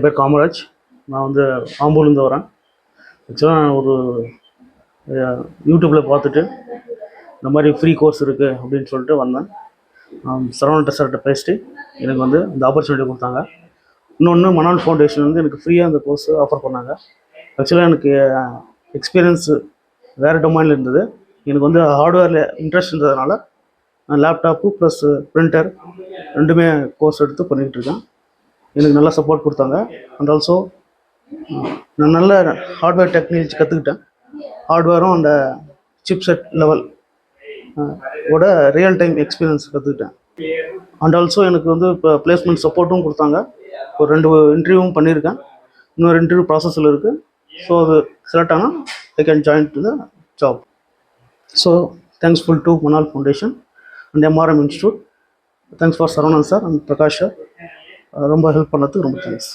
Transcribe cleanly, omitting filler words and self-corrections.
பேர் காமராஜ். நான் வந்து ஆம்பூர்லேருந்து வரேன். ஆக்சுவலாக நான் ஒரு யூடியூப்பில் பார்த்துட்டு இந்த மாதிரி ஃப்ரீ கோர்ஸ் இருக்குது அப்படின்னு சொல்லிட்டு வந்தேன். சரவணன் சார்கிட்ட பேசிட்டு எனக்கு வந்து இந்த ஆப்பர்ச்சுனிட்டி கொடுத்தாங்க. இன்னொன்று மணால் ஃபவுண்டேஷன் வந்து எனக்கு ஃப்ரீயாக இந்த கோர்ஸ் ஆஃபர் பண்ணாங்க. ஆக்சுவலாக எனக்கு எக்ஸ்பீரியன்ஸு வேறு டொமைனில் இருந்தது. எனக்கு வந்து ஹார்ட்வேரில் இன்ட்ரெஸ்ட் இருந்ததுனால நான் லேப்டாப்பு ப்ளஸ் பிரிண்டர் ரெண்டுமே கோர்ஸ் எடுத்து பண்ணிக்கிட்டு இருக்கேன். எனக்கு நல்லா சப்போர்ட் கொடுத்தாங்க. அண்ட் ஆல்சோ நான் நல்ல ஹார்ட்வேர் டெக்னாலஜி கற்றுக்கிட்டேன். ஹார்ட்வேரும் அந்த சிப் செட் லெவல் ஓட ரியல் டைம் எக்ஸ்பீரியன்ஸ் கற்றுக்கிட்டேன். அண்ட் ஆல்சோ எனக்கு வந்து இப்போ பிளேஸ்மெண்ட் சப்போர்ட்டும் கொடுத்தாங்க. ஒரு 2 இன்டர்வியூவும் பண்ணியிருக்கேன். இன்னொரு இன்டர்வியூ ப்ராசஸில் இருக்குது. ஸோ அது செலக்ட் ஆனால் I can join to the job. So thankful to Manal foundation and MRM institute. Thanks for Saravanan sir and Prakash sir. ரொம்ப ஹெல்ப் பண்ணதுக்கு ரொம்ப தேங்க்ஸ்.